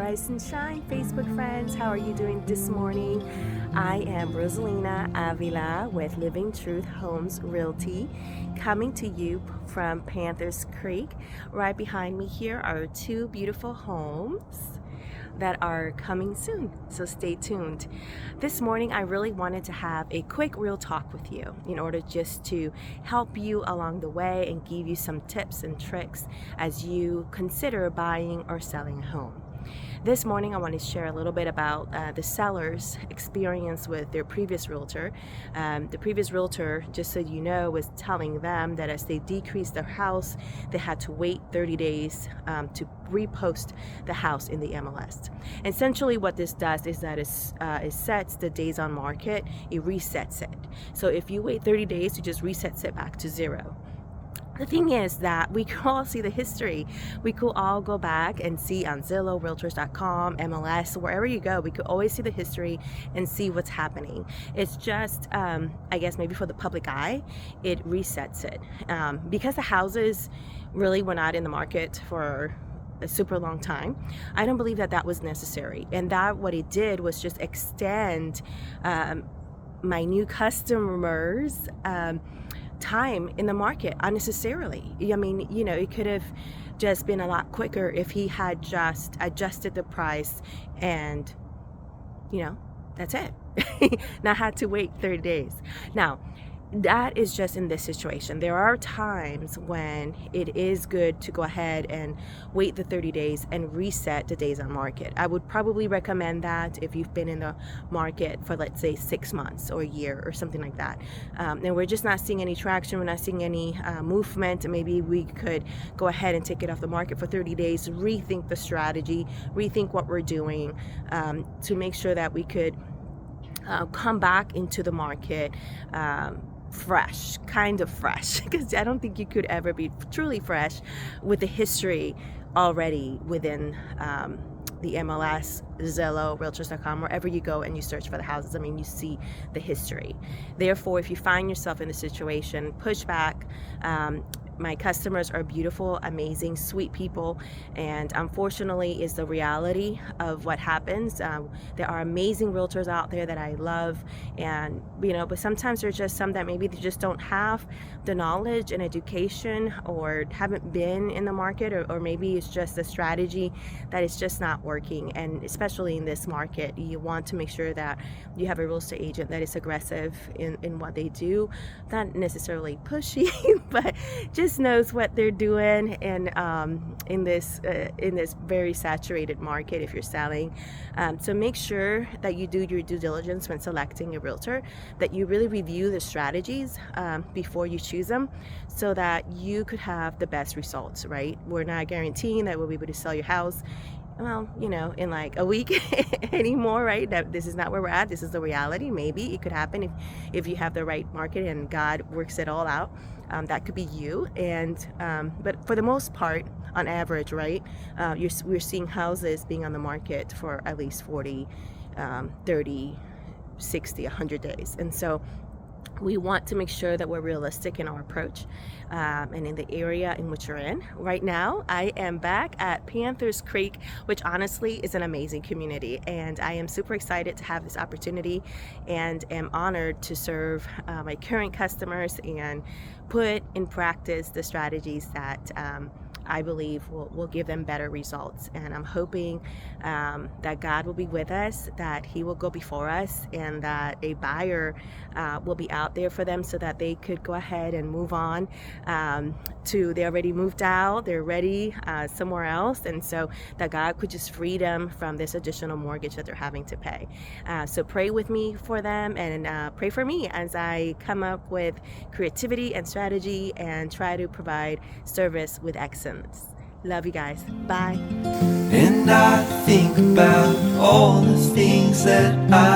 Rise and Shine Facebook friends. How are you doing this morning? I am Rosalina Avila with Living Truth Homes Realty, coming to you from Panther Creek. Right behind me here are two beautiful homes that are coming soon, so stay tuned. This morning I really wanted to have a quick real talk with you in order just to help you along the way and give you some tips and tricks as you consider buying or selling a home. This morning I want to share a little bit about the seller's experience with their previous realtor. The previous realtor, just so you know, was telling them that as they decreased their house, they had to wait 30 days to repost the house in the MLS. Essentially what this does is that it sets the days on market, it resets it. So if you wait 30 days, it just resets it back to zero. The thing is that we could all see the history. We could all go back and see on Zillow, Realtors.com, MLS, wherever you go, we could always see the history and see what's happening. It's just, I guess maybe for the public eye, it resets it. Because the houses really were not in the market for a super long time, I don't believe that that was necessary. And that what it did was just extend my new customers' time in the market unnecessarily. I mean, you know, it could have just been a lot quicker if he had just adjusted the price and, you know, that's it. Not had to wait 30 days. Now, that is just in this situation. There are times when it is good to go ahead and wait the 30 days and reset the days on market. I would probably recommend that if you've been in the market for, let's say, 6 months or a year or something like that. And we're just not seeing any traction, we're not seeing any movement. Maybe we could go ahead and take it off the market for 30 days, rethink the strategy, rethink what we're doing to make sure that we could come back into the market fresh, kind of fresh, because I don't think you could ever be truly fresh with the history already within the MLS, Zillow, Realtors.com, wherever you go and you search for the houses. I mean, you see the history. Therefore, if you find yourself in a situation, push back. My customers are beautiful, amazing, sweet people, and unfortunately is the reality of what happens. There are amazing realtors out there that I love, and you know, but sometimes there's just some that maybe they just don't have the knowledge and education, or haven't been in the market, or maybe it's just a strategy that is just not working. And especially in this market, you want to make sure that you have a real estate agent that is aggressive in what they do, not necessarily pushy, but just knows what they're doing. And in this very saturated market, if you're selling, so make sure that you do your due diligence when selecting a realtor, that you really review the strategies before you choose them, so that you could have the best results. Right? We're not guaranteeing that we'll be able to sell your house, well, you know, in like a week anymore, right? That this is not where we're at. This is the reality. Maybe it could happen if you have the right market and God works it all out. That could be you. And but for the most part, on average, right, we're seeing houses being on the market for at least 40, 30, 60, 100 days. And so we want to make sure that we're realistic in our approach and in the area in which you're in. Right now, I am back at Panther Creek, which honestly is an amazing community. And I am super excited to have this opportunity and am honored to serve my current customers and put in practice the strategies that I believe will give them better results. And I'm hoping that God will be with us, that He will go before us, and that a buyer will be out there for them so that they could go ahead and move on they already moved out, they're ready somewhere else, and so that God could just free them from this additional mortgage that they're having to pay. So pray with me for them, and pray for me as I come up with creativity and strategy and try to provide service with excellence. Love you guys. Bye. And I think about all the things that I